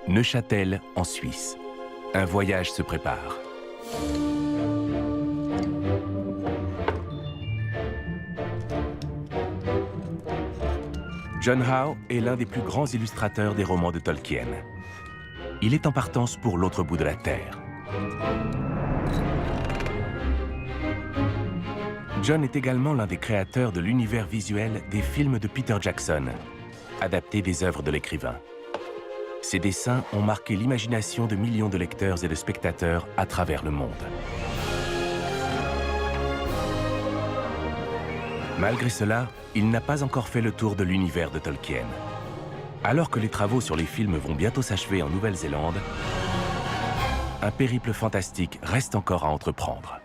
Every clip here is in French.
Neuchâtel, en Suisse. Un voyage se prépare. John Howe est l'un des plus grands illustrateurs des romans de Tolkien. Il est en partance pour l'autre bout de la Terre. John est également l'un des créateurs de l'univers visuel des films de Peter Jackson, adaptés des œuvres de l'écrivain. Ses dessins ont marqué l'imagination de millions de lecteurs et de spectateurs à travers le monde. Malgré cela, il n'a pas encore fait le tour de l'univers de Tolkien. Alors que les travaux sur les films vont bientôt s'achever en Nouvelle-Zélande, un périple fantastique reste encore à entreprendre.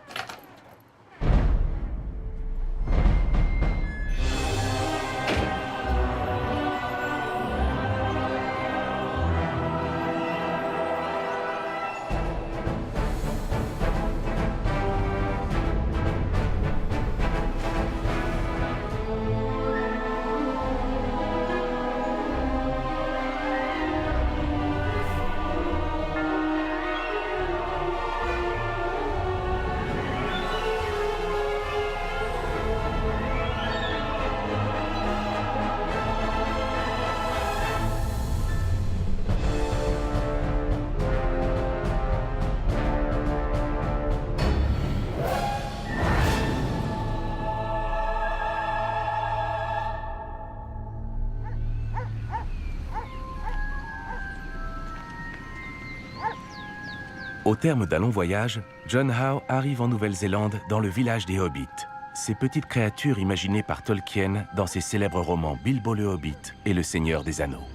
Au terme d'un long voyage, John Howe arrive en Nouvelle-Zélande dans le village des Hobbits, ces petites créatures imaginées par Tolkien dans ses célèbres romans Bilbo le Hobbit et Le Seigneur des Anneaux.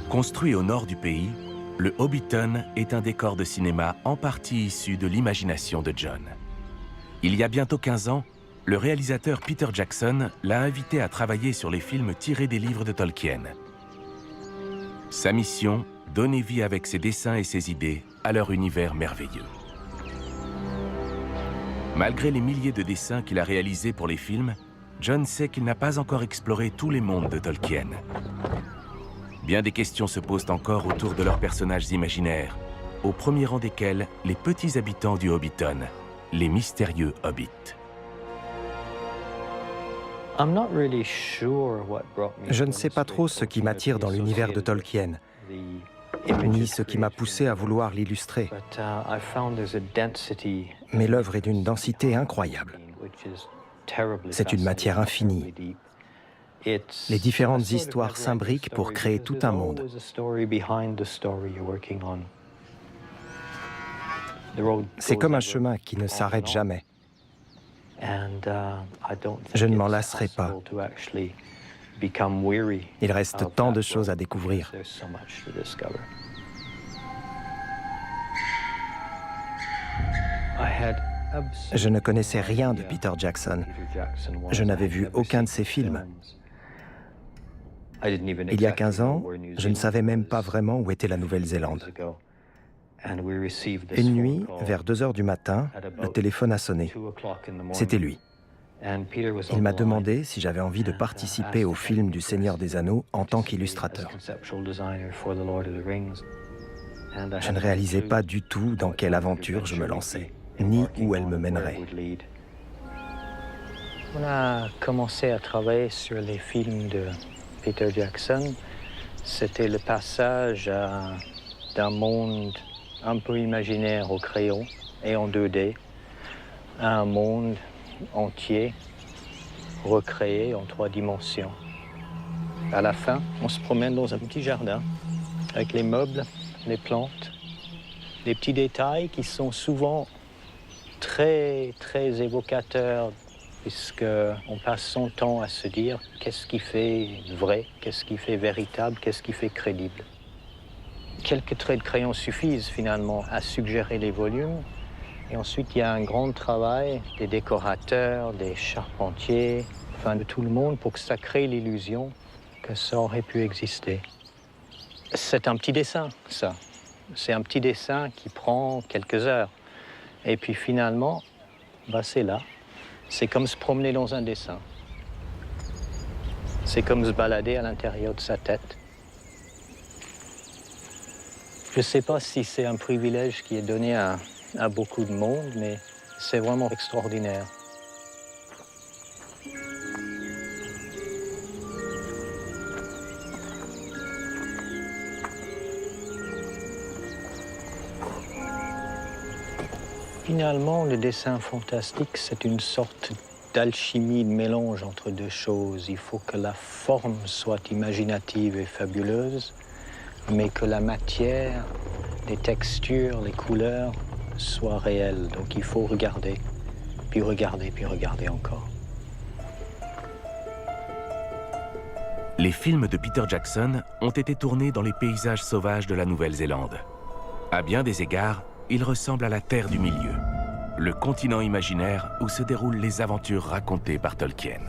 Construit au nord du pays, le Hobbiton est un décor de cinéma en partie issu de l'imagination de John. Il y a bientôt 15 ans, le réalisateur Peter Jackson l'a invité à travailler sur les films tirés des livres de Tolkien. Sa mission, donner vie avec ses dessins et ses idées à leur univers merveilleux. Malgré les milliers de dessins qu'il a réalisés pour les films, John sait qu'il n'a pas encore exploré tous les mondes de Tolkien. Bien des questions se posent encore autour de leurs personnages imaginaires, au premier rang desquels les petits habitants du Hobbiton, les mystérieux Hobbits. Je ne sais pas trop ce qui m'attire dans l'univers de Tolkien, ni ce qui m'a poussé à vouloir l'illustrer. Mais l'œuvre est d'une densité incroyable. C'est une matière infinie. Les différentes histoires s'imbriquent pour créer tout un monde. C'est comme un chemin qui ne s'arrête jamais. Je ne m'en lasserai pas. Il reste tant de choses à découvrir. Je ne connaissais rien de Peter Jackson. Je n'avais vu aucun de ses films. Il y a 15 ans, je ne savais même pas vraiment où était la Nouvelle-Zélande. Une nuit, vers 2 heures du matin, le téléphone a sonné. C'était lui. Il m'a demandé si j'avais envie de participer au film du Seigneur des Anneaux en tant qu'illustrateur. Je ne réalisais pas du tout dans quelle aventure je me lançais, ni où elle me mènerait. On a commencé à travailler sur les films de Peter Jackson. C'était le passage d'un monde un peu imaginaire au crayon et en 2D à un monde entier recréé en 3 dimensions. À la fin, on se promène dans un petit jardin avec les meubles, les plantes, des petits détails qui sont souvent très évocateurs, puisqu'on passe son temps à se dire qu'est-ce qui fait vrai, qu'est-ce qui fait véritable, qu'est-ce qui fait crédible. Quelques traits de crayon suffisent finalement à suggérer les volumes. Et ensuite, il y a un grand travail des décorateurs, des charpentiers, enfin de tout le monde pour que ça crée l'illusion que ça aurait pu exister. C'est un petit dessin, ça. C'est un petit dessin qui prend quelques heures. Et puis finalement, c'est là. C'est comme se promener dans un dessin. C'est comme se balader à l'intérieur de sa tête. Je ne sais pas si c'est un privilège qui est donné à beaucoup de monde, mais c'est vraiment extraordinaire. Finalement, le dessin fantastique, c'est une sorte d'alchimie, de mélange entre deux choses. Il faut que la forme soit imaginative et fabuleuse, mais que la matière, les textures, les couleurs soient réelles. Donc il faut regarder, puis regarder, puis regarder encore. Les films de Peter Jackson ont été tournés dans les paysages sauvages de la Nouvelle-Zélande. À bien des égards, ils ressemblent à la Terre du Milieu, le continent imaginaire où se déroulent les aventures racontées par Tolkien.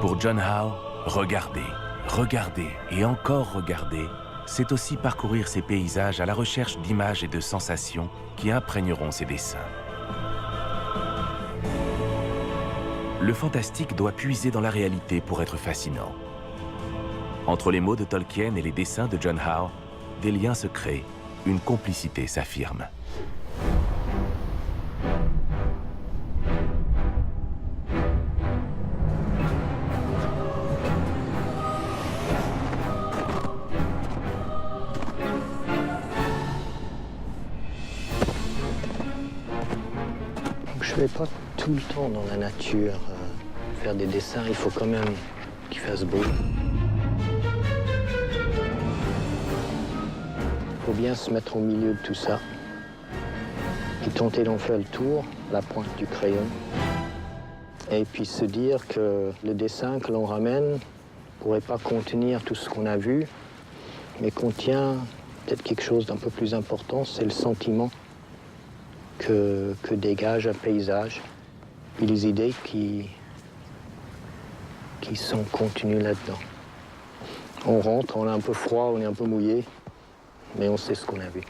Pour John Howe, regarder, regarder et encore regarder, c'est aussi parcourir ces paysages à la recherche d'images et de sensations qui imprégneront ses dessins. Le fantastique doit puiser dans la réalité pour être fascinant. Entre les mots de Tolkien et les dessins de John Howe, des liens se créent, une complicité s'affirme. Je ne vais pas tout le temps dans la nature faire des dessins, il faut quand même qu'il fasse beau. Il faut bien se mettre au milieu de tout ça et tenter d'en faire le tour, la pointe du crayon. Et puis se dire que le dessin que l'on ramène ne pourrait pas contenir tout ce qu'on a vu, mais contient peut-être quelque chose d'un peu plus important, c'est le sentiment que dégage un paysage, et les idées qui sont contenues là-dedans. On rentre, on est un peu froid, on est un peu mouillé, mais on sait ce qu'on a vu.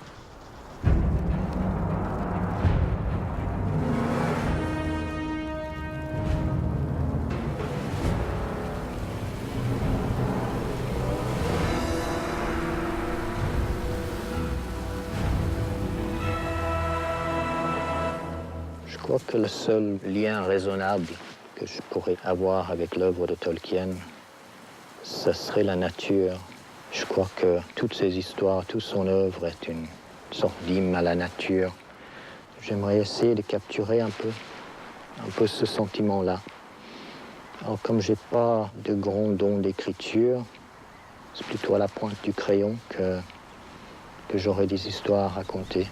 Je crois que le seul lien raisonnable que je pourrais avoir avec l'œuvre de Tolkien, ce serait la nature. Je crois que toutes ses histoires, toute son œuvre est une sorte d'hymne à la nature. J'aimerais essayer de capturer un peu ce sentiment-là. Alors comme j'ai pas de grands dons d'écriture, c'est plutôt à la pointe du crayon que j'aurai des histoires à raconter.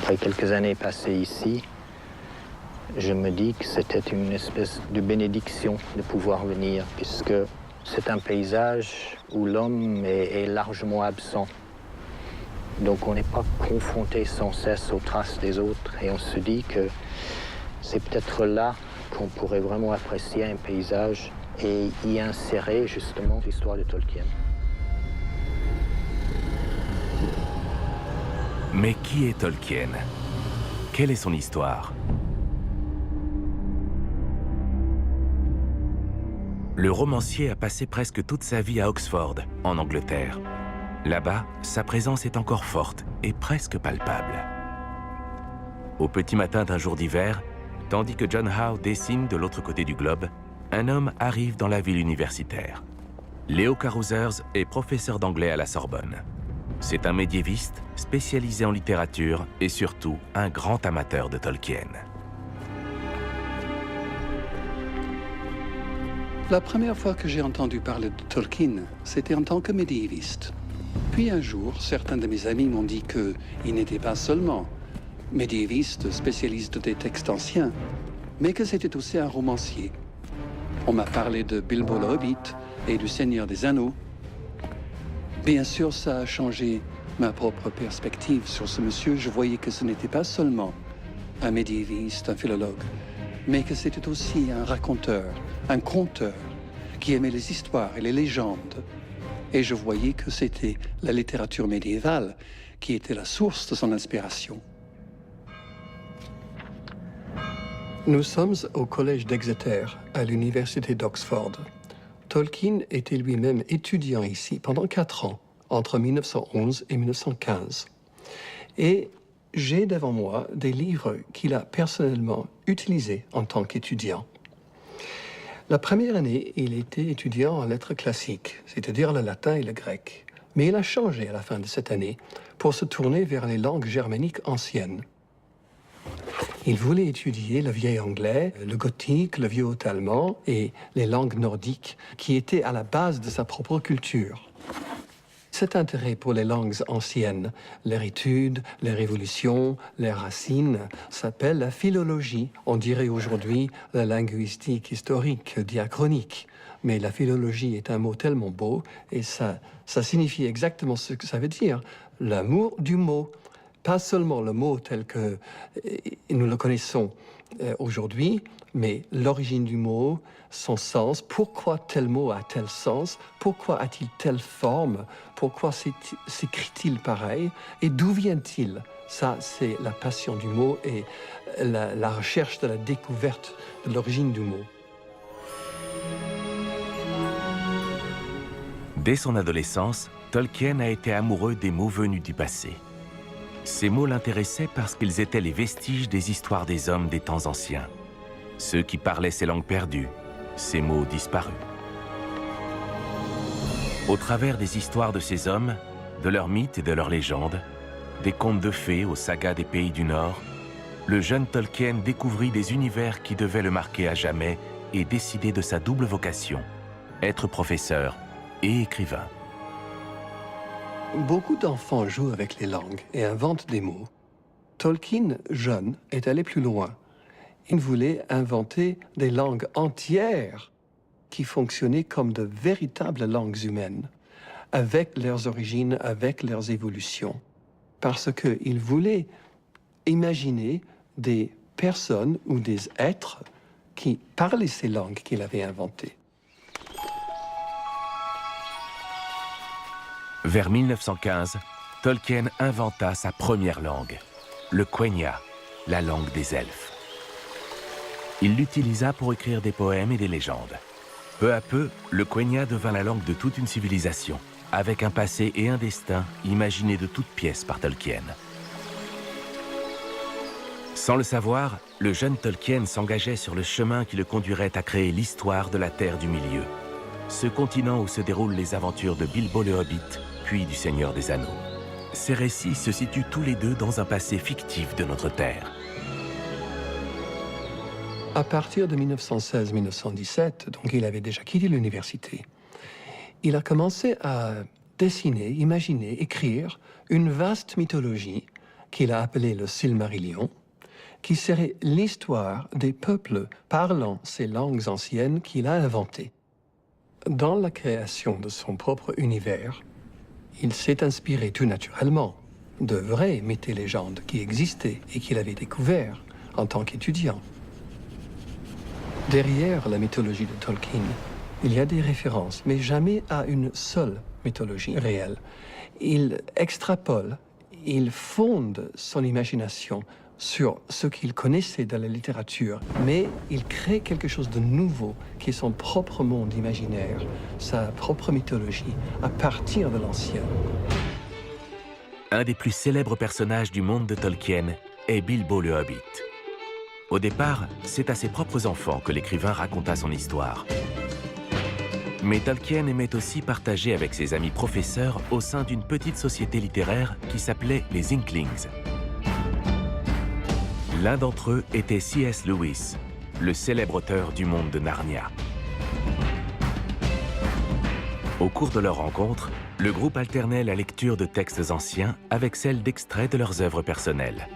Après quelques années passées ici, je me dis que c'était une espèce de bénédiction de pouvoir venir, puisque c'est un paysage où l'homme est largement absent. Donc on n'est pas confronté sans cesse aux traces des autres, et on se dit que c'est peut-être là qu'on pourrait vraiment apprécier un paysage et y insérer justement l'histoire de Tolkien. Mais qui est Tolkien? Quelle est son histoire? Le romancier a passé presque toute sa vie à Oxford, en Angleterre. Là-bas, sa présence est encore forte et presque palpable. Au petit matin d'un jour d'hiver, tandis que John Howe dessine de l'autre côté du globe, un homme arrive dans la ville universitaire. Leo Carousers est professeur d'anglais à la Sorbonne. C'est un médiéviste spécialisé en littérature et surtout un grand amateur de Tolkien. La première fois que j'ai entendu parler de Tolkien, c'était en tant que médiéviste. Puis un jour, certains de mes amis m'ont dit qu'il n'était pas seulement médiéviste, spécialiste des textes anciens, mais que c'était aussi un romancier. On m'a parlé de Bilbo le Hobbit et du Seigneur des Anneaux. Bien sûr, ça a changé ma propre perspective sur ce monsieur. Je voyais que ce n'était pas seulement un médiéviste, un philologue, mais que c'était aussi un raconteur, un conteur, qui aimait les histoires et les légendes. Et je voyais que c'était la littérature médiévale qui était la source de son inspiration. Nous sommes au collège d'Exeter, à l'université d'Oxford. Tolkien était lui-même étudiant ici pendant 4 ans, entre 1911 et 1915. Et j'ai devant moi des livres qu'il a personnellement utilisés en tant qu'étudiant. La première année, il était étudiant en lettres classiques, c'est-à-dire le latin et le grec. Mais il a changé à la fin de cette année pour se tourner vers les langues germaniques anciennes. Il voulait étudier le vieil anglais, le gothique, le vieux allemand et les langues nordiques qui étaient à la base de sa propre culture. Cet intérêt pour les langues anciennes, leur étude, leur évolution, leurs racines, s'appelle la philologie. On dirait aujourd'hui la linguistique historique, diachronique. Mais la philologie est un mot tellement beau et ça signifie exactement ce que ça veut dire, l'amour du mot. Pas seulement le mot tel que nous le connaissons aujourd'hui, mais l'origine du mot, son sens, pourquoi tel mot a tel sens, pourquoi a-t-il telle forme, pourquoi s'écrit-il pareil, et d'où vient-il? Ça, c'est la passion du mot et la recherche de la découverte de l'origine du mot. Dès son adolescence, Tolkien a été amoureux des mots venus du passé. Ces mots l'intéressaient parce qu'ils étaient les vestiges des histoires des hommes des temps anciens. Ceux qui parlaient ces langues perdues, ces mots disparus. Au travers des histoires de ces hommes, de leurs mythes et de leurs légendes, des contes de fées aux sagas des pays du Nord, le jeune Tolkien découvrit des univers qui devaient le marquer à jamais et décider de sa double vocation, être professeur et écrivain. Beaucoup d'enfants jouent avec les langues et inventent des mots. Tolkien, jeune, est allé plus loin. Il voulait inventer des langues entières qui fonctionnaient comme de véritables langues humaines, avec leurs origines, avec leurs évolutions. Parce qu'il voulait imaginer des personnes ou des êtres qui parlaient ces langues qu'il avait inventées. Vers 1915, Tolkien inventa sa première langue, le Quenya, la langue des elfes. Il l'utilisa pour écrire des poèmes et des légendes. Peu à peu, le Quenya devint la langue de toute une civilisation, avec un passé et un destin imaginés de toutes pièces par Tolkien. Sans le savoir, le jeune Tolkien s'engageait sur le chemin qui le conduirait à créer l'histoire de la Terre du Milieu, ce continent où se déroulent les aventures de Bilbo le Hobbit, puis du Seigneur des Anneaux. Ces récits se situent tous les deux dans un passé fictif de notre Terre. À partir de 1916-1917, donc il avait déjà quitté l'université, il a commencé à dessiner, imaginer, écrire une vaste mythologie qu'il a appelée le Silmarillion, qui serait l'histoire des peuples parlant ces langues anciennes qu'il a inventées. Dans la création de son propre univers, il s'est inspiré tout naturellement de vrais mythes et légendes qui existaient et qu'il avait découverts en tant qu'étudiant. Derrière la mythologie de Tolkien, il y a des références, mais jamais à une seule mythologie réelle. Il extrapole, il fonde son imagination sur ce qu'il connaissait de la littérature, mais il crée quelque chose de nouveau, qui est son propre monde imaginaire, sa propre mythologie, à partir de l'ancien. Un des plus célèbres personnages du monde de Tolkien est Bilbo le Hobbit. Au départ, c'est à ses propres enfants que l'écrivain raconta son histoire. Mais Tolkien aimait aussi partager avec ses amis professeurs au sein d'une petite société littéraire qui s'appelait les Inklings. L'un d'entre eux était C.S. Lewis, le célèbre auteur du monde de Narnia. Au cours de leur rencontre, le groupe alternait la lecture de textes anciens avec celle d'extraits de leurs œuvres personnelles.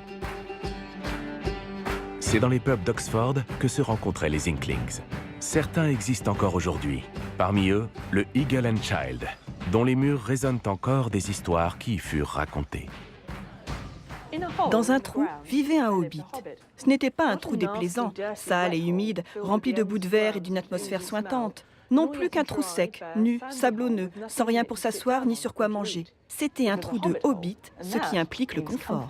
C'est dans les pubs d'Oxford que se rencontraient les Inklings. Certains existent encore aujourd'hui. Parmi eux, le Eagle and Child, dont les murs résonnent encore des histoires qui y furent racontées. Dans un trou vivait un hobbit. Ce n'était pas un trou déplaisant, sale et humide, rempli de bouts de verre et d'une atmosphère suintante. Non plus qu'un trou sec, nu, sablonneux, sans rien pour s'asseoir ni sur quoi manger. C'était un trou de hobbit, ce qui implique le confort.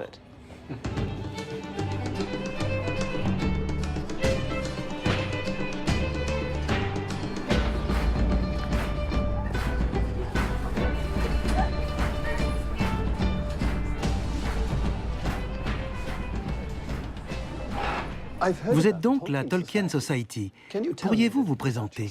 Vous êtes donc la Tolkien Society. Pourriez-vous vous présenter?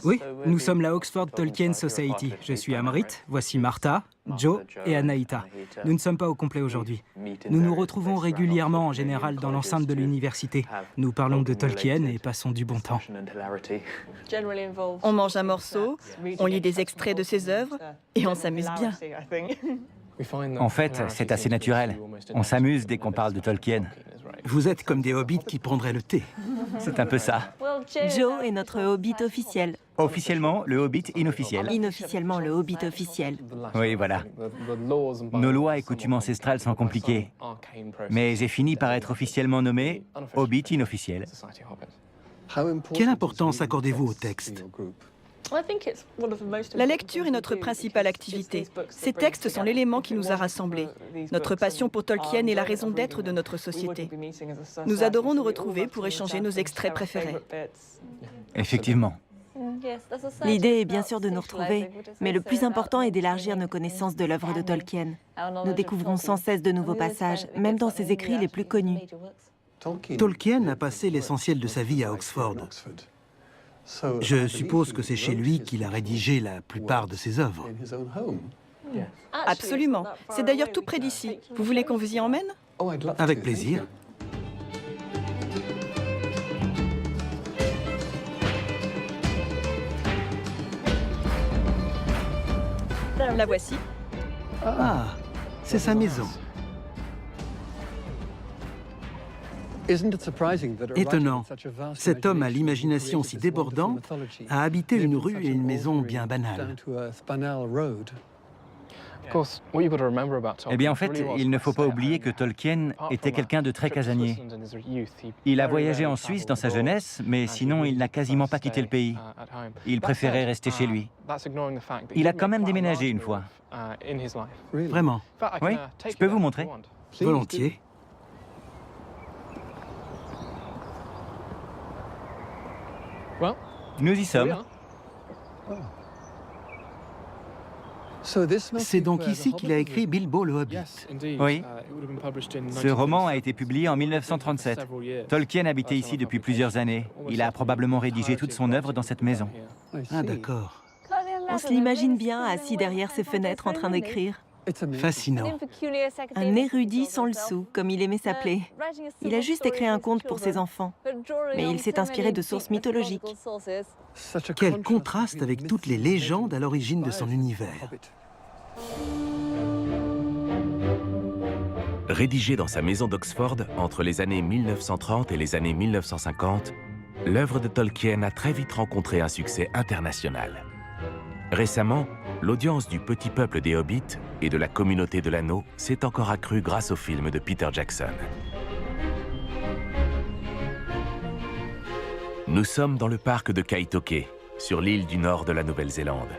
Oui, nous sommes la Oxford Tolkien Society. Je suis Amrit, voici Martha, Joe et Anaïta. Nous ne sommes pas au complet aujourd'hui. Nous nous retrouvons régulièrement en général dans l'enceinte de l'université. Nous parlons de Tolkien et passons du bon temps. On mange un morceau, on lit des extraits de ses œuvres et on s'amuse bien. En fait, c'est assez naturel. On s'amuse dès qu'on parle de Tolkien. Vous êtes comme des hobbits qui prendraient le thé. C'est un peu ça. Joe est notre hobbit officiel. Officiellement, le hobbit inofficiel. Inofficiellement, le hobbit officiel. Oui, voilà. Nos lois et coutumes ancestrales sont compliquées. Mais j'ai fini par être officiellement nommé hobbit inofficiel. Quelle importance accordez-vous au texte? La lecture est notre principale activité. Ces textes sont l'élément qui nous a rassemblés. Notre passion pour Tolkien est la raison d'être de notre société. Nous adorons nous retrouver pour échanger nos extraits préférés. Effectivement. L'idée est bien sûr de nous retrouver, mais le plus important est d'élargir nos connaissances de l'œuvre de Tolkien. Nous découvrons sans cesse de nouveaux passages, même dans ses écrits les plus connus. Tolkien a passé l'essentiel de sa vie à Oxford. Je suppose que c'est chez lui qu'il a rédigé la plupart de ses œuvres. Absolument. C'est d'ailleurs tout près d'ici. Vous voulez qu'on vous y emmène? Avec plaisir. La voici. Ah, c'est sa maison. Étonnant. Cet homme à l'imagination si débordante a habité une rue et une maison bien banales. Eh bien, en fait, il ne faut pas oublier que Tolkien était quelqu'un de très casanier. Il a voyagé en Suisse dans sa jeunesse, mais sinon, il n'a quasiment pas quitté le pays. Il préférait rester chez lui. Il a quand même déménagé une fois. Vraiment? Oui, je peux vous montrer. Volontiers. Nous y sommes. C'est donc ici qu'il a écrit Bilbo le Hobbit. Oui. Ce roman a été publié en 1937. Tolkien habitait ici depuis plusieurs années. Il a probablement rédigé toute son œuvre dans cette maison. Ah, d'accord. On se l'imagine bien assis derrière ses fenêtres en train d'écrire. Fascinant. Un érudit sans le sou, comme il aimait s'appeler. Il a juste écrit un conte pour ses enfants, mais il s'est inspiré de sources mythologiques. Quel contraste avec toutes les légendes à l'origine de son univers. Rédigée dans sa maison d'Oxford entre les années 1930 et les années 1950, l'œuvre de Tolkien a très vite rencontré un succès international. Récemment, l'audience du petit peuple des Hobbits et de la communauté de l'Anneau s'est encore accrue grâce au film de Peter Jackson. Nous sommes dans le parc de Kaitoke, sur l'île du nord de la Nouvelle-Zélande.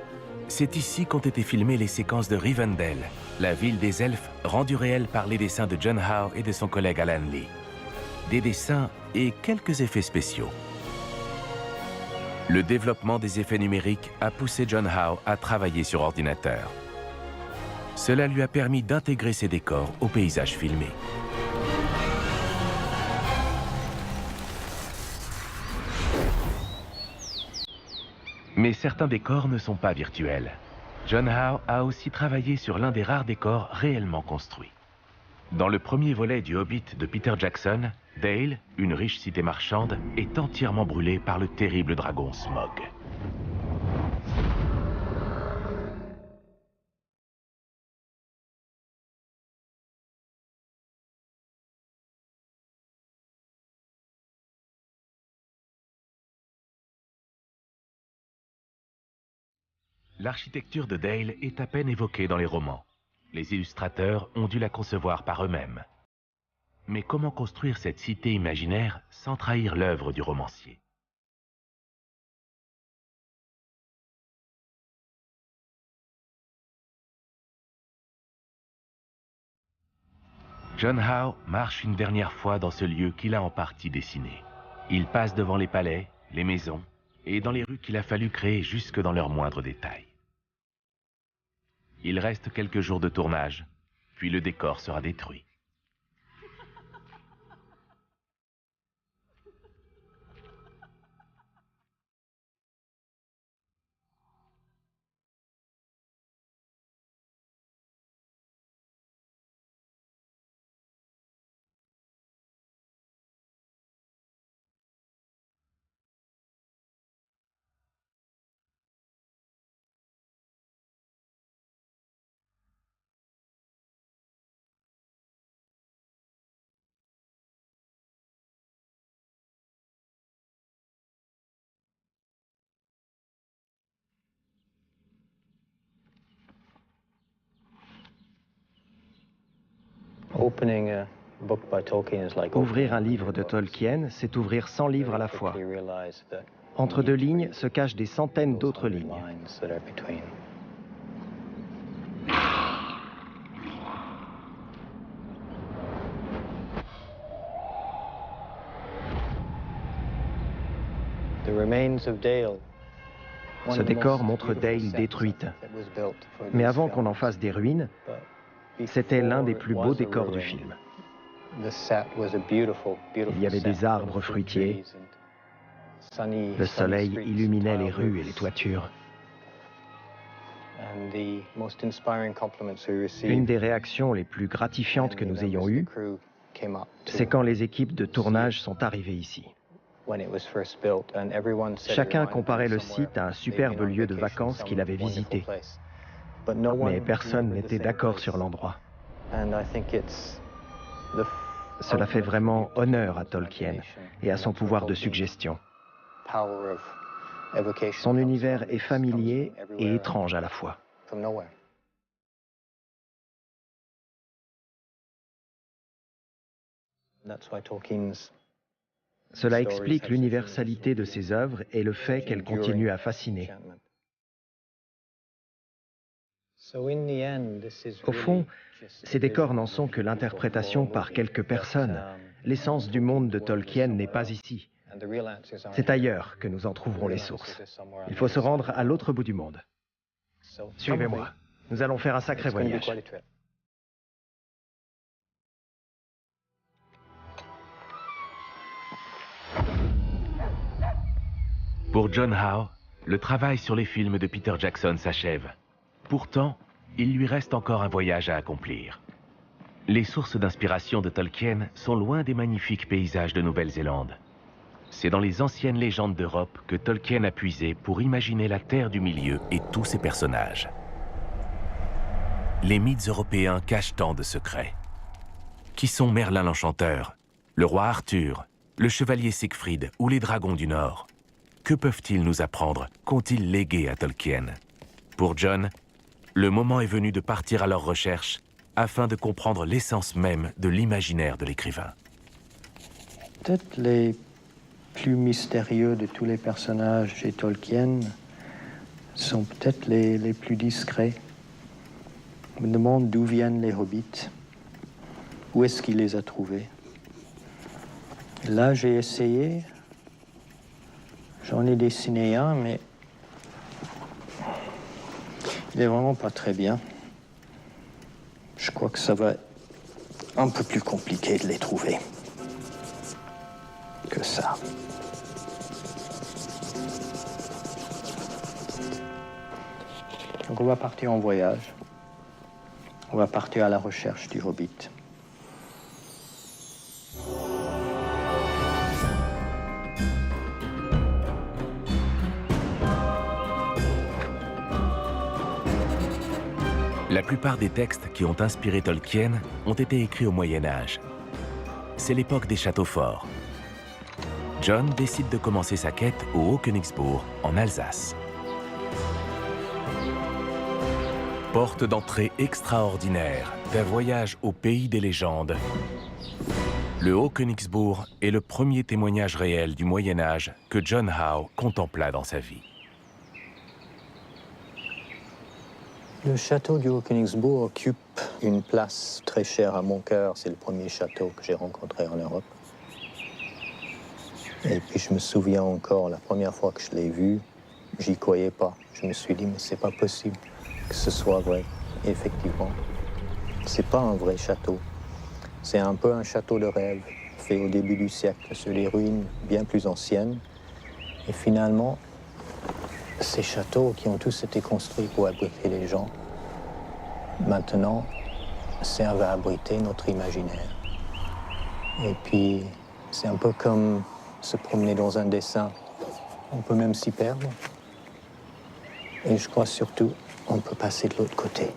C'est ici qu'ont été filmées les séquences de Rivendell, la ville des elfes rendue réelle par les dessins de John Howe et de son collègue Alan Lee. Des dessins et quelques effets spéciaux. Le développement des effets numériques a poussé John Howe à travailler sur ordinateur. Cela lui a permis d'intégrer ses décors aux paysages filmés. Mais certains décors ne sont pas virtuels. John Howe a aussi travaillé sur l'un des rares décors réellement construits. Dans le premier volet du Hobbit de Peter Jackson, Dale, une riche cité marchande, est entièrement brûlée par le terrible dragon Smaug. L'architecture de Dale est à peine évoquée dans les romans. Les illustrateurs ont dû la concevoir par eux-mêmes. Mais comment construire cette cité imaginaire sans trahir l'œuvre du romancier? John Howe marche une dernière fois dans ce lieu qu'il a en partie dessiné. Il passe devant les palais, les maisons, et dans les rues qu'il a fallu créer jusque dans leurs moindres détails. Il reste quelques jours de tournage, puis le décor sera détruit. Ouvrir un livre de Tolkien, c'est ouvrir 100 livres à la fois. Entre deux lignes se cachent des centaines d'autres lignes. Ce décor montre Dale détruite. Mais avant qu'on en fasse des ruines, c'était l'un des plus beaux décors du film. Il y avait des arbres fruitiers. Le soleil illuminait les rues et les toitures. Une des réactions les plus gratifiantes que nous ayons eues, c'est quand les équipes de tournage sont arrivées ici. Chacun comparait le site à un superbe lieu de vacances qu'il avait visité. Mais personne n'était d'accord sur l'endroit. Cela fait vraiment honneur à Tolkien et à son pouvoir de suggestion. Son univers est familier et étrange à la fois. Cela explique l'universalité de ses œuvres et le fait qu'elles continuent à fasciner. Au fond, ces décors n'en sont que l'interprétation par quelques personnes. L'essence du monde de Tolkien n'est pas ici. C'est ailleurs que nous en trouverons les sources. Il faut se rendre à l'autre bout du monde. Suivez-moi. Nous allons faire un sacré voyage. Pour John Howe, le travail sur les films de Peter Jackson s'achève. Pourtant, il lui reste encore un voyage à accomplir. Les sources d'inspiration de Tolkien sont loin des magnifiques paysages de Nouvelle-Zélande. C'est dans les anciennes légendes d'Europe que Tolkien a puisé pour imaginer la Terre du Milieu et tous ses personnages. Les mythes européens cachent tant de secrets. Qui sont Merlin l'Enchanteur, le roi Arthur, le chevalier Siegfried ou les dragons du Nord? Que peuvent-ils nous apprendre? Qu'ont-ils légué à Tolkien? Pour John, le moment est venu de partir à leur recherche afin de comprendre l'essence même de l'imaginaire de l'écrivain. Peut-être les plus mystérieux de tous les personnages chez Tolkien sont peut-être les plus discrets. Je me demande d'où viennent les hobbits, où est-ce qu'il les a trouvés. Là, j'ai essayé, j'en ai dessiné un, mais il est vraiment pas très bien. Je crois que ça va être un peu plus compliqué de les trouver que ça. Donc on va partir en voyage. On va partir à la recherche du Hobbit. La plupart des textes qui ont inspiré Tolkien ont été écrits au Moyen-Âge. C'est l'époque des châteaux forts. John décide de commencer sa quête au Haut-Königsbourg, en Alsace. Porte d'entrée extraordinaire d'un voyage au pays des légendes. Le Haut-Königsbourg est le premier témoignage réel du Moyen-Âge que John Howe contempla dans sa vie. Le château du Haut-Königsbourg occupe une place très chère à mon cœur. C'est le premier château que j'ai rencontré en Europe. Et puis je me souviens encore, la première fois que je l'ai vu, j'y croyais pas. Je me suis dit, mais c'est pas possible que ce soit vrai. Et effectivement, c'est pas un vrai château. C'est un peu un château de rêve, fait au début du siècle, sur des ruines bien plus anciennes. Et finalement, ces châteaux qui ont tous été construits pour abriter les gens, maintenant, servent à abriter notre imaginaire. Et puis, c'est un peu comme se promener dans un dessin. On peut même s'y perdre. Et je crois surtout, on peut passer de l'autre côté.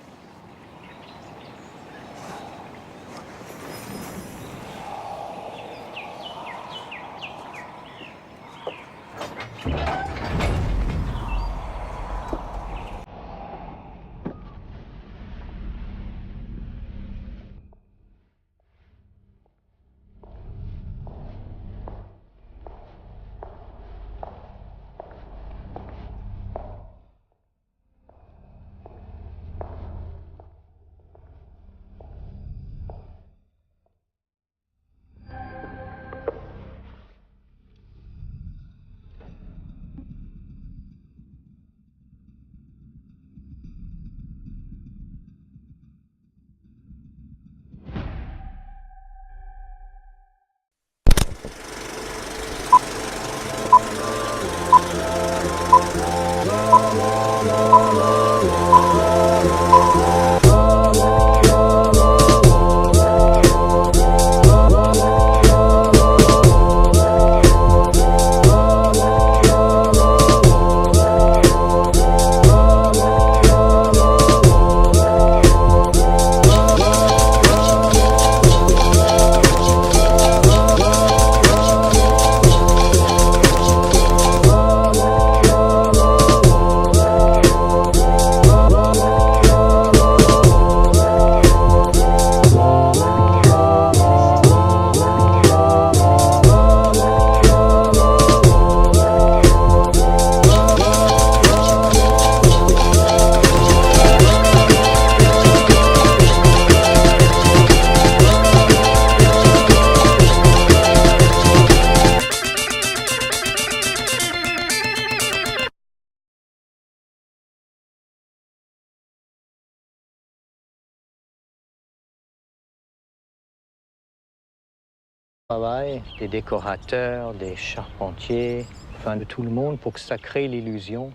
Travail des décorateurs, des charpentiers, enfin de tout le monde pour que ça crée l'illusion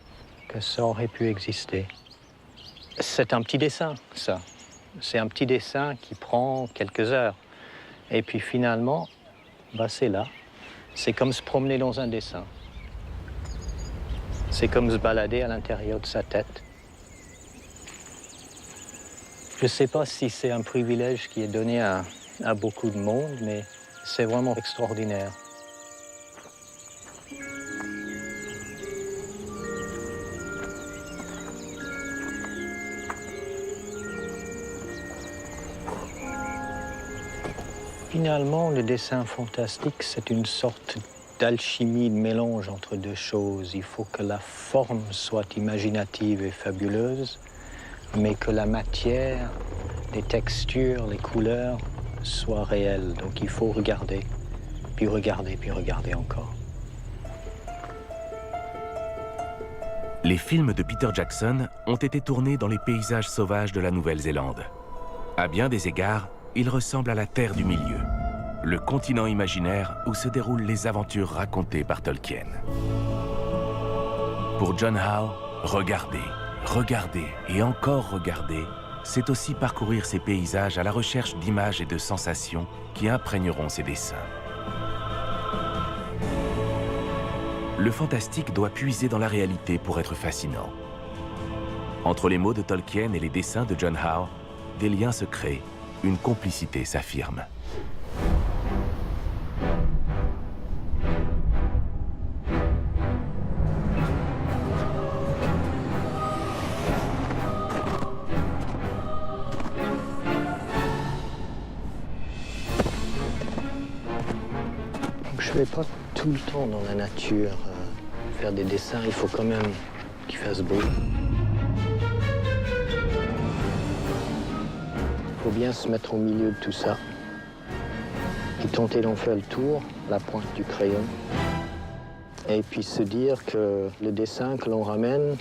que ça aurait pu exister. C'est un petit dessin, ça. C'est un petit dessin qui prend quelques heures. Et puis finalement, bah c'est là. C'est comme se promener dans un dessin. C'est comme se balader à l'intérieur de sa tête. Je ne sais pas si c'est un privilège qui est donné à beaucoup de monde, mais c'est vraiment extraordinaire. Finalement, le dessin fantastique, c'est une sorte d'alchimie, de mélange entre deux choses. Il faut que la forme soit imaginative et fabuleuse, mais que la matière, les textures, les couleurs soient réelles. Donc il faut regarder, puis regarder, puis regarder encore. Les films de Peter Jackson ont été tournés dans les paysages sauvages de la Nouvelle-Zélande. À bien des égards, ils ressemblent à la Terre du Milieu, le continent imaginaire où se déroulent les aventures racontées par Tolkien. Pour John Howe, regarder, regarder et encore regarder, c'est aussi parcourir ces paysages à la recherche d'images et de sensations qui imprégneront ses dessins. Le fantastique doit puiser dans la réalité pour être fascinant. Entre les mots de Tolkien et les dessins de John Howe, des liens se créent, une complicité s'affirme. Je ne vais pas tout le temps dans la nature faire des dessins, il faut quand même qu'il fasse beau. Il faut bien se mettre au milieu de tout ça et tenter d'en faire le tour, la pointe du crayon. Et puis se dire que le dessin que l'on ramène ne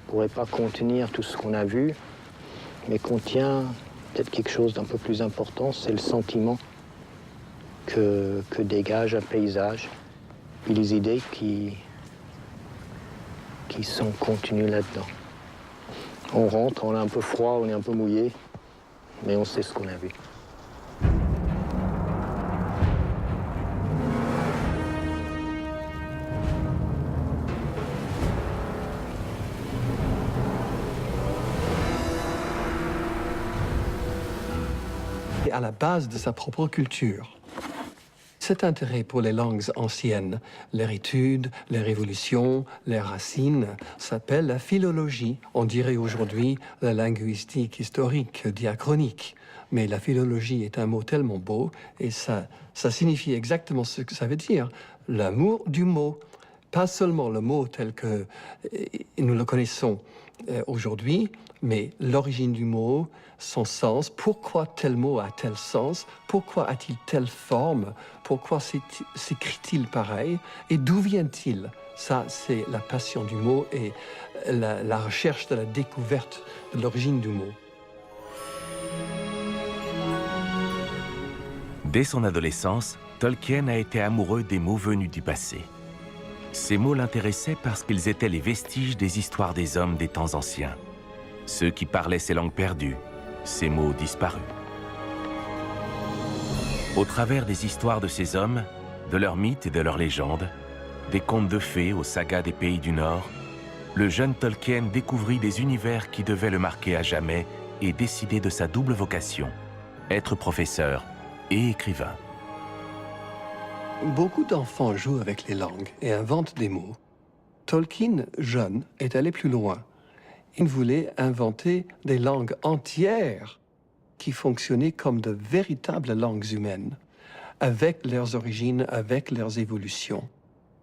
pourrait pas contenir tout ce qu'on a vu, mais contient peut-être quelque chose d'un peu plus important, c'est le sentiment que dégage un paysage, et les idées qui sont contenues là-dedans. On rentre, on est un peu froid, on est un peu mouillé, mais on sait ce qu'on a vu. Et à la base de sa propre culture. Cet intérêt pour les langues anciennes, leur étude, leur évolution, leurs racines, s'appelle la philologie. On dirait aujourd'hui la linguistique historique, diachronique. Mais la philologie est un mot tellement beau et ça signifie exactement ce que ça veut dire. L'amour du mot. Pas seulement le mot tel que nous le connaissons aujourd'hui, mais l'origine du mot, son sens, pourquoi tel mot a tel sens, pourquoi a-t-il telle forme, pourquoi s'écrit-il pareil, et d'où vient-il? Ça, c'est la passion du mot et la recherche de la découverte de l'origine du mot. Dès son adolescence, Tolkien a été amoureux des mots venus du passé. Ces mots l'intéressaient parce qu'ils étaient les vestiges des histoires des hommes des temps anciens. Ceux qui parlaient ces langues perdues, ces mots disparus. Au travers des histoires de ces hommes, de leurs mythes et de leurs légendes, des contes de fées aux sagas des pays du Nord, le jeune Tolkien découvrit des univers qui devaient le marquer à jamais et décider de sa double vocation, être professeur et écrivain. Beaucoup d'enfants jouent avec les langues et inventent des mots. Tolkien, jeune, est allé plus loin. Il voulait inventer des langues entières qui fonctionnaient comme de véritables langues humaines, avec leurs origines, avec leurs évolutions.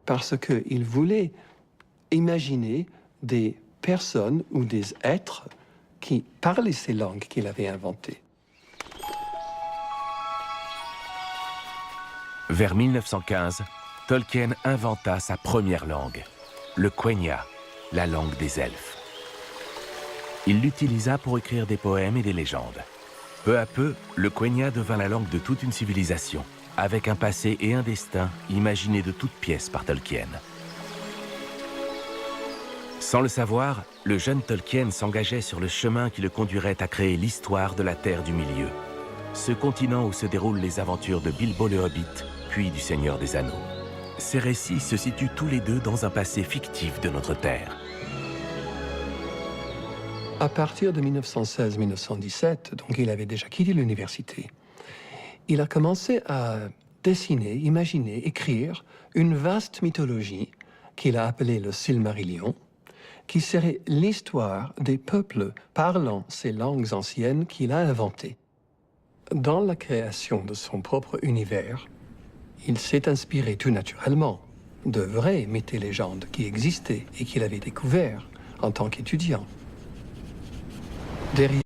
Parce qu'il voulait imaginer des personnes ou des êtres qui parlaient ces langues qu'il avait inventées. Vers 1915, Tolkien inventa sa première langue, le Quenya, la langue des elfes. Il l'utilisa pour écrire des poèmes et des légendes. Peu à peu, le Quenya devint la langue de toute une civilisation. avec un passé et un destin imaginés de toutes pièces par Tolkien. Sans le savoir, le jeune Tolkien s'engageait sur le chemin qui le conduirait à créer l'histoire de la Terre du Milieu, ce continent où se déroulent les aventures de Bilbo le Hobbit, puis du Seigneur des Anneaux. Ces récits se situent tous les deux dans un passé fictif de notre Terre. À partir de 1916-1917, donc il avait déjà quitté l'université, il a commencé à dessiner, imaginer, écrire une vaste mythologie qu'il a appelée le Silmarillion, qui serait l'histoire des peuples parlant ces langues anciennes qu'il a inventées. Dans la création de son propre univers, il s'est inspiré tout naturellement de vrais mythes et légendes qui existaient et qu'il avait découverts en tant qu'étudiant. Derrière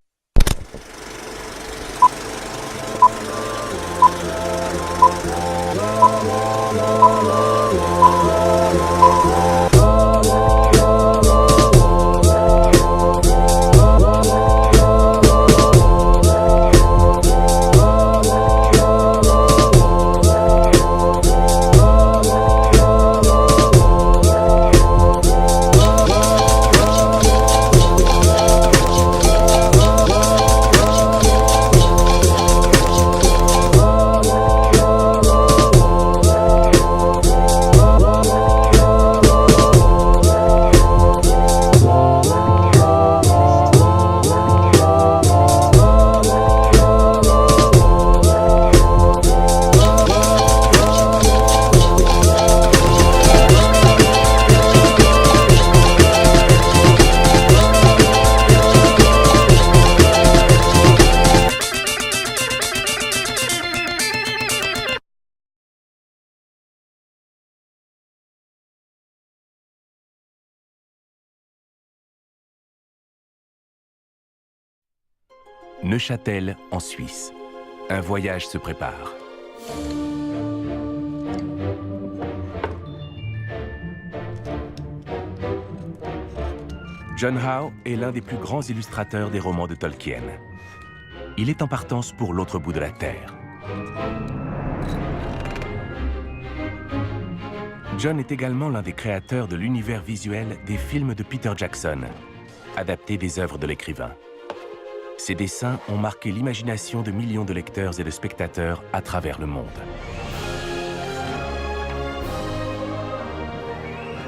Neuchâtel, en Suisse. Un voyage se prépare. John Howe est l'un des plus grands illustrateurs des romans de Tolkien. Il est en partance pour l'autre bout de la Terre. John est également l'un des créateurs de l'univers visuel des films de Peter Jackson, adaptés des œuvres de l'écrivain. Ces dessins ont marqué l'imagination de millions de lecteurs et de spectateurs à travers le monde.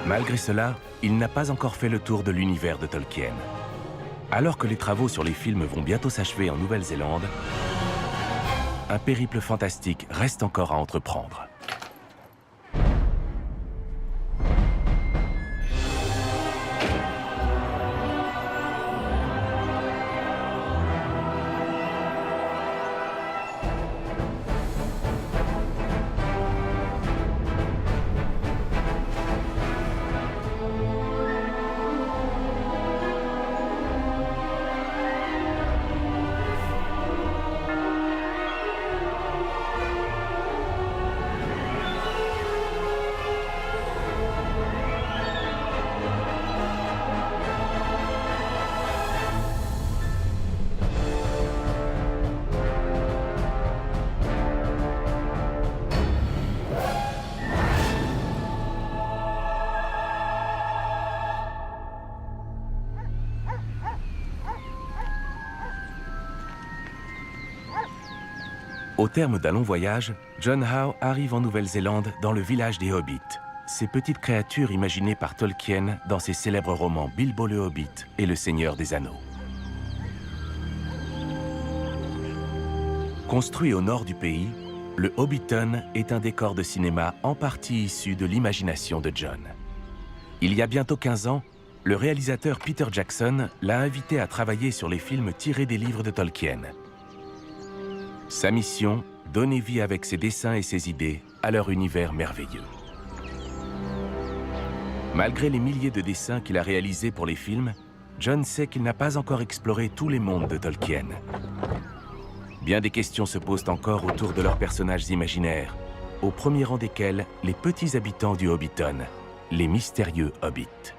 Malgré cela, il n'a pas encore fait le tour de l'univers de Tolkien. Alors que les travaux sur les films vont bientôt s'achever en Nouvelle-Zélande, un périple fantastique reste encore à entreprendre. Au terme d'un long voyage, John Howe arrive en Nouvelle-Zélande dans le village des Hobbits, ces petites créatures imaginées par Tolkien dans ses célèbres romans Bilbo le Hobbit et Le Seigneur des Anneaux. Construit au nord du pays, le Hobbiton est un décor de cinéma en partie issu de l'imagination de John. Il y a bientôt 15 ans, le réalisateur Peter Jackson l'a invité à travailler sur les films tirés des livres de Tolkien. Sa mission, donner vie avec ses dessins et ses idées à leur univers merveilleux. Malgré les milliers de dessins qu'il a réalisés pour les films, John sait qu'il n'a pas encore exploré tous les mondes de Tolkien. Bien des questions se posent encore autour de leurs personnages imaginaires, au premier rang desquels les petits habitants du Hobbiton, les mystérieux Hobbits.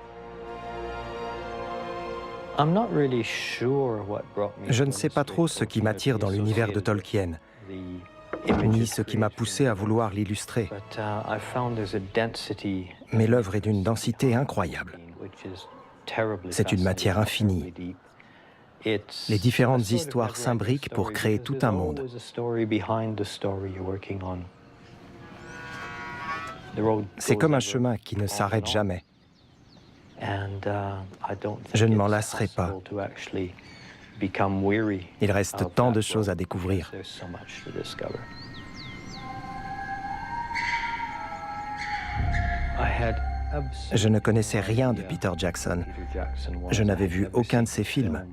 Je ne sais pas trop ce qui m'attire dans l'univers de Tolkien. ni ce qui m'a poussé à vouloir l'illustrer. Mais l'œuvre est d'une densité incroyable. C'est une matière infinie. Les différentes histoires s'imbriquent pour créer tout un monde. C'est comme un chemin qui ne s'arrête jamais. Je ne m'en lasserai pas. Il reste tant de choses à découvrir. Je ne connaissais rien de Peter Jackson. Je n'avais vu aucun de ses films.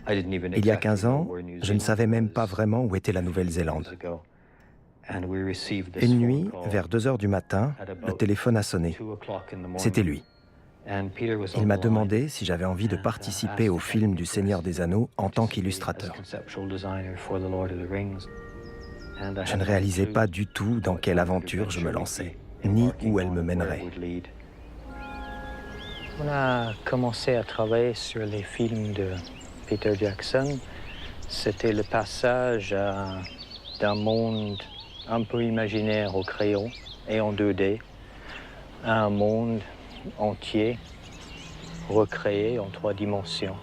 Il y a 15 ans, je ne savais même pas vraiment où était la Nouvelle-Zélande. Une nuit, vers 2 heures du matin, le téléphone a sonné. C'était lui. Il m'a demandé si j'avais envie de participer au film du Seigneur des Anneaux en tant qu'illustrateur. Je ne réalisais pas du tout dans quelle aventure je me lançais, ni où elle me mènerait. On a commencé à travailler sur les films de Peter Jackson. C'était le passage d'un monde un peu imaginaire au crayon et en 2D à un monde entier, recréé en 3 dimensions.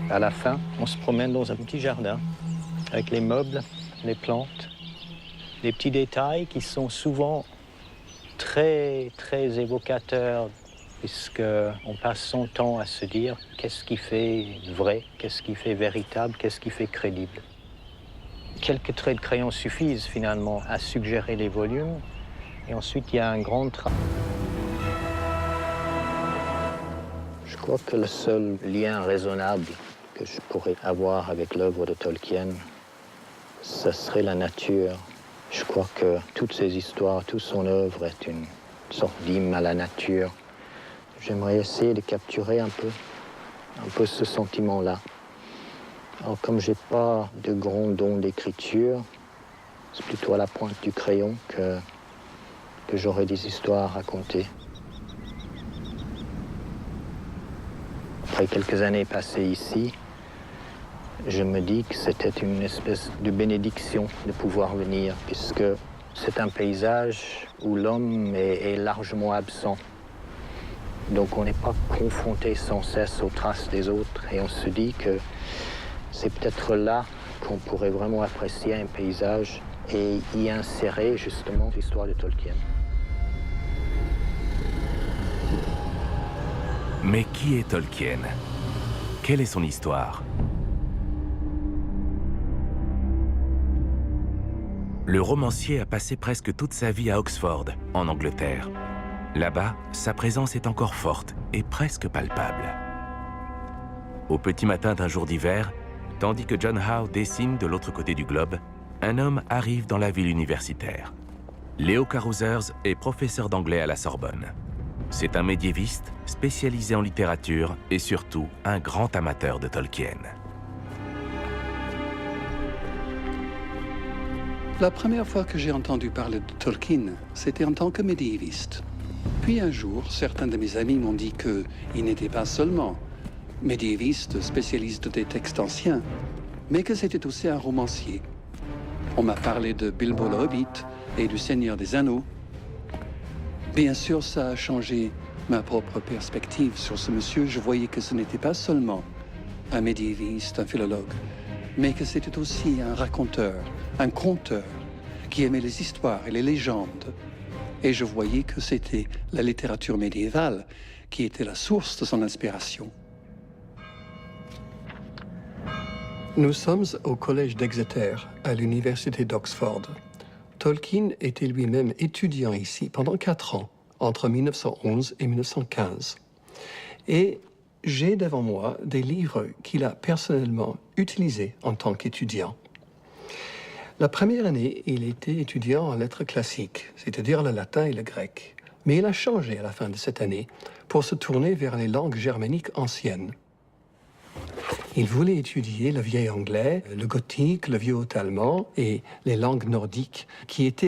À la fin, on se promène dans un petit jardin avec les meubles, les plantes, les petits détails qui sont souvent très évocateurs, puisqu'on passe son temps à se dire qu'est-ce qui fait vrai, qu'est-ce qui fait véritable, qu'est-ce qui fait crédible. Quelques traits de crayon suffisent finalement à suggérer les volumes, et ensuite il y a un grand travail. Je crois que le seul lien raisonnable que je pourrais avoir avec l'œuvre de Tolkien, ce serait la nature. Je crois que toutes ces histoires, toute son œuvre est une sorte d'hymne à la nature. J'aimerais essayer de capturer un peu ce sentiment-là. Alors comme j'ai pas de grands dons d'écriture, c'est plutôt à la pointe du crayon que j'aurai des histoires à raconter. Après quelques années passées ici, je me dis que c'était une espèce de bénédiction de pouvoir venir, puisque c'est un paysage où l'homme est largement absent. Donc on n'est pas confronté sans cesse aux traces des autres, et on se dit que c'est peut-être là qu'on pourrait vraiment apprécier un paysage et y insérer justement l'histoire de Tolkien. Mais qui est Tolkien? Quelle est son histoire? Le romancier a passé presque toute sa vie à Oxford, en Angleterre. Là-bas, sa présence est encore forte et presque palpable. Au petit matin d'un jour d'hiver, tandis que John Howe dessine de l'autre côté du globe, un homme arrive dans la ville universitaire. Leo Carothers est professeur d'anglais à la Sorbonne. C'est un médiéviste spécialisé en littérature et surtout un grand amateur de Tolkien. La première fois que j'ai entendu parler de Tolkien, c'était en tant que médiéviste. Puis un jour, certains de mes amis m'ont dit qu'il n'était pas seulement médiéviste, spécialiste des textes anciens, mais que c'était aussi un romancier. On m'a parlé de Bilbo le Hobbit et du Seigneur des Anneaux. Bien sûr, ça a changé ma propre perspective sur ce monsieur. Je voyais que ce n'était pas seulement un médiéviste, un philologue, mais que c'était aussi un raconteur, un conteur, qui aimait les histoires et les légendes. Et je voyais que c'était la littérature médiévale qui était la source de son inspiration. Nous sommes au collège d'Exeter, à l'université d'Oxford. Tolkien était lui-même étudiant ici pendant 4 ans, entre 1911 et 1915. Et j'ai devant moi des livres qu'il a personnellement utilisés en tant qu'étudiant. La première année, il était étudiant en lettres classiques, c'est-à-dire le latin et le grec. Mais il a changé à la fin de cette année pour se tourner vers les langues germaniques anciennes. Il voulait étudier le vieil anglais, le gothique, le vieux allemand et les langues nordiques qui étaient